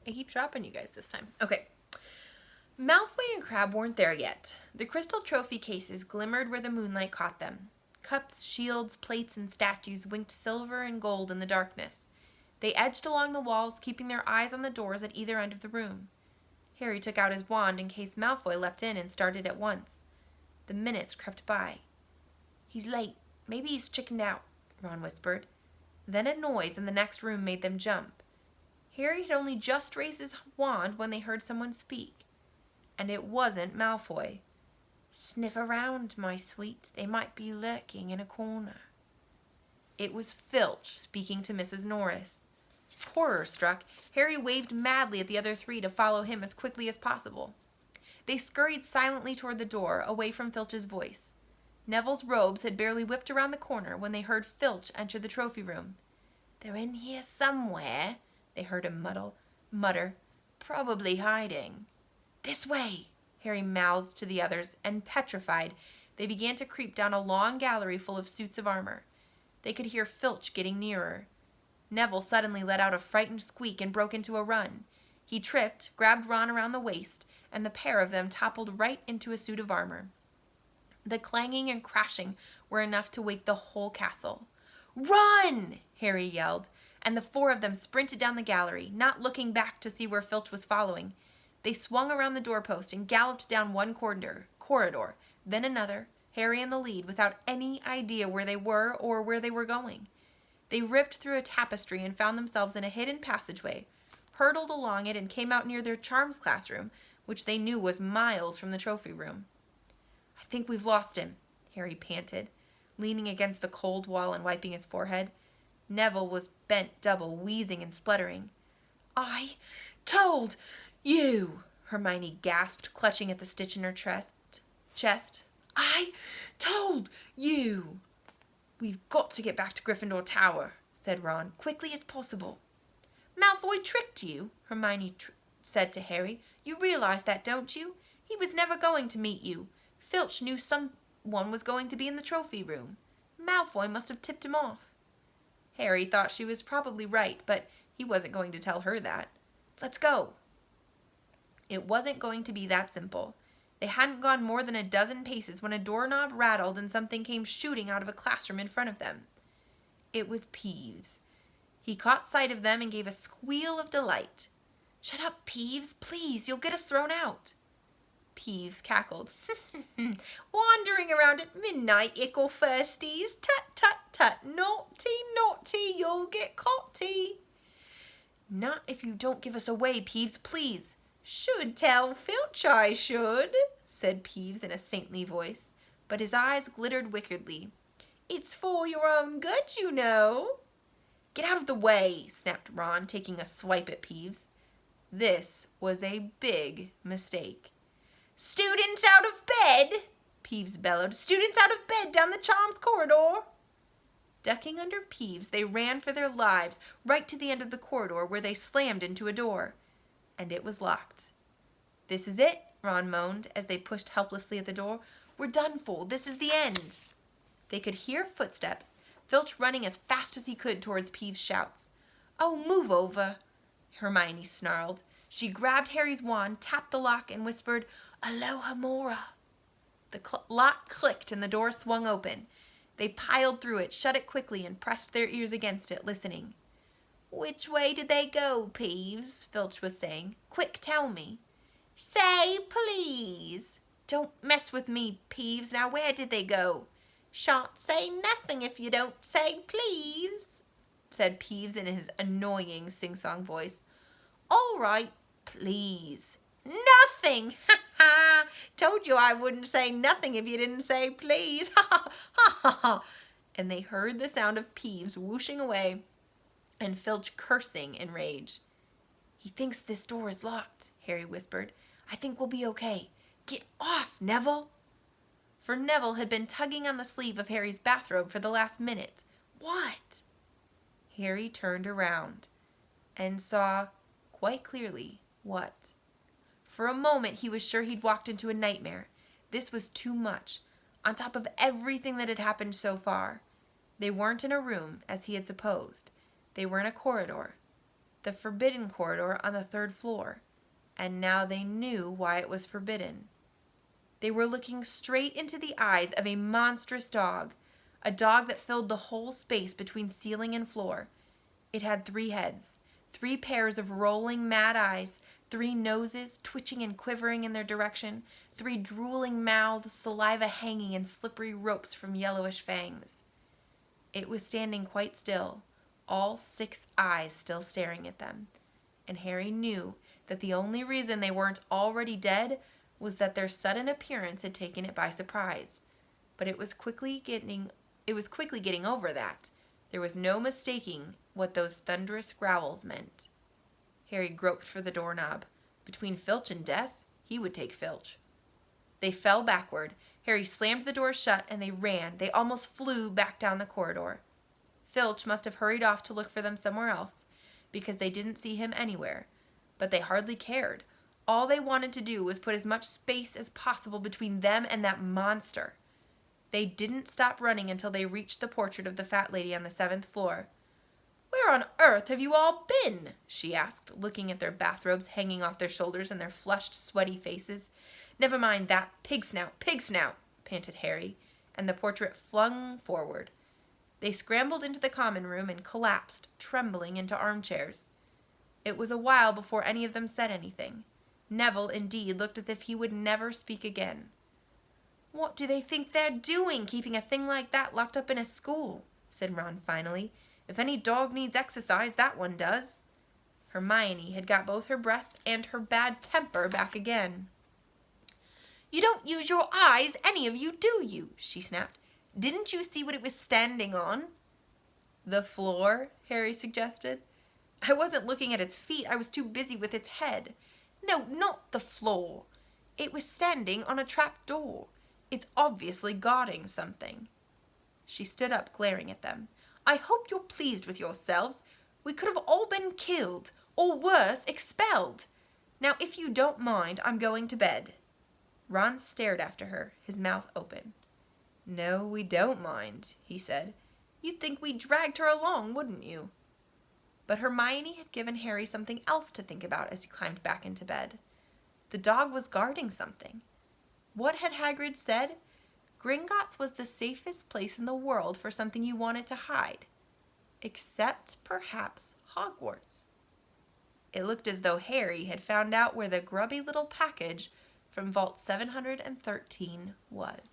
I keep dropping you guys this time. Okay. Malfoy and Crabbe weren't there yet. The crystal trophy cases glimmered where the moonlight caught them. Cups, shields, plates, and statues winked silver and gold in the darkness. They edged along the walls, keeping their eyes on the doors at either end of the room. Harry took out his wand in case Malfoy leapt in and started at once. The minutes crept by. "He's late. Maybe he's chickened out," Ron whispered. Then a noise in the next room made them jump. Harry had only just raised his wand when they heard someone speak. And it wasn't Malfoy. "Sniff around, my sweet. They might be lurking in a corner." It was Filch speaking to Mrs. Norris. Horror-struck, Harry waved madly at the other three to follow him as quickly as possible. They scurried silently toward the door, away from Filch's voice. Neville's robes had barely whipped around the corner when they heard Filch enter the trophy room. "They're in here somewhere," they heard him mutter. "Probably hiding." "This way," Harry mouthed to the others, and petrified, they began to creep down a long gallery full of suits of armor. They could hear Filch getting nearer. Neville suddenly let out a frightened squeak and broke into a run. He tripped, grabbed Ron around the waist, and the pair of them toppled right into a suit of armor. The clanging and crashing were enough to wake the whole castle. "Run!" Harry yelled, and the four of them sprinted down the gallery, not looking back to see where Filch was following. They swung around the doorpost and galloped down one corridor, then another, Harry in the lead, without any idea where they were or where they were going. They ripped through a tapestry and found themselves in a hidden passageway, hurtled along it, and came out near their charms classroom, which they knew was miles from the trophy room. "I think we've lost him," Harry panted, leaning against the cold wall and wiping his forehead. Neville was bent double, wheezing and spluttering. "I told you," Hermione gasped, clutching at the stitch in her chest. "I told you." "We've got to get back to Gryffindor Tower," said Ron, "quickly as possible." "Malfoy tricked you," Hermione said to Harry. "You realize that, don't you? He was never going to meet you. Filch knew someone was going to be in the trophy room. Malfoy must have tipped him off." Harry thought she was probably right, but he wasn't going to tell her that. "Let's go." It wasn't going to be that simple. They hadn't gone more than a dozen paces when a doorknob rattled and something came shooting out of a classroom in front of them. It was Peeves. He caught sight of them and gave a squeal of delight. "Shut up, Peeves, please, you'll get us thrown out." Peeves cackled. "Wandering around at midnight, ickle firsties. Tut, tut, tut. Naughty, naughty, you'll get caughty." "Not if you don't give us away, Peeves, please." "Should tell Filch I should," said Peeves in a saintly voice, but his eyes glittered wickedly. "It's for your own good, you know." "Get out of the way," snapped Ron, taking a swipe at Peeves. This was a big mistake. "Students out of bed!" Peeves bellowed. "Students out of bed down the charms corridor!" Ducking under Peeves, they ran for their lives right to the end of the corridor, where they slammed into a door. And it was locked. "This is it," Ron moaned as they pushed helplessly at the door. "We're done for. This is the end." They could hear footsteps, Filch running as fast as he could towards Peeves' shouts. "Oh, move over," Hermione snarled. She grabbed Harry's wand, tapped the lock, and whispered, "Alohomora." The lock clicked and the door swung open. They piled through it, shut it quickly, and pressed their ears against it, listening. "Which way did they go, Peeves?" Filch was saying. "Quick, tell me." "Say, please." "Don't mess with me, Peeves. Now where did they go?" "Shan't say nothing if you don't say please," said Peeves in his annoying sing-song voice. "All right, please." "Nothing! Ha ha! Told you I wouldn't say nothing if you didn't say please. Ha ha ha ha ha!" And they heard the sound of Peeves whooshing away and Filch cursing in rage. "He thinks this door is locked," Harry whispered. "I think we'll be okay. Get off, Neville." For Neville had been tugging on the sleeve of Harry's bathrobe for the last minute. What? Harry turned around and saw quite clearly what. For a moment he was sure he'd walked into a nightmare. This was too much, on top of everything that had happened so far. They weren't in a room, as he had supposed. They were in a corridor. the forbidden corridor on the 3rd floor, and now they knew why it was forbidden. They were looking straight into the eyes of a monstrous dog, a dog that filled the whole space between ceiling and floor. It had 3 heads, 3 pairs of rolling mad eyes, 3 noses twitching and quivering in their direction, 3 drooling mouths, saliva hanging in slippery ropes from yellowish fangs. It was standing quite still, all 6 eyes still staring at them, and Harry knew that the only reason they weren't already dead was that their sudden appearance had taken it by surprise. But it was quickly getting over that. There was no mistaking what those thunderous growls meant. Harry groped for the doorknob. Between Filch and death, he would take Filch. They fell backward. Harry slammed the door shut and they ran. They almost flew back down the corridor. Filch must have hurried off to look for them somewhere else, because they didn't see him anywhere. But they hardly cared. All they wanted to do was put as much space as possible between them and that monster. They didn't stop running until they reached the portrait of the fat lady on the 7th floor. "Where on earth have you all been?" she asked, looking at their bathrobes hanging off their shoulders and their flushed, sweaty faces. "Never mind that. Pig snout, panted Harry, and the portrait flung forward. They scrambled into the common room and collapsed, trembling, into armchairs. It was a while before any of them said anything. Neville, indeed, looked as if he would never speak again. "What do they think they're doing, keeping a thing like that locked up in a school?" said Ron finally. "If any dog needs exercise, that one does." Hermione had got both her breath and her bad temper back again. "You don't use your eyes, any of you, do you?" she snapped. "Didn't you see what it was standing on?" "The floor," Harry suggested. "I wasn't looking at its feet. I was too busy with its head." "No, not the floor. It was standing on a trap door. It's obviously guarding something." She stood up, glaring at them. "I hope you're pleased with yourselves. We could have all been killed, or worse, expelled. Now, if you don't mind, I'm going to bed." Ron stared after her, his mouth open. "No, we don't mind," he said. "You'd think we dragged her along, wouldn't you?" But Hermione had given Harry something else to think about as he climbed back into bed. The dog was guarding something. What had Hagrid said? Gringotts was the safest place in the world for something you wanted to hide. Except, perhaps, Hogwarts. It looked as though Harry had found out where the grubby little package from Vault 713 was.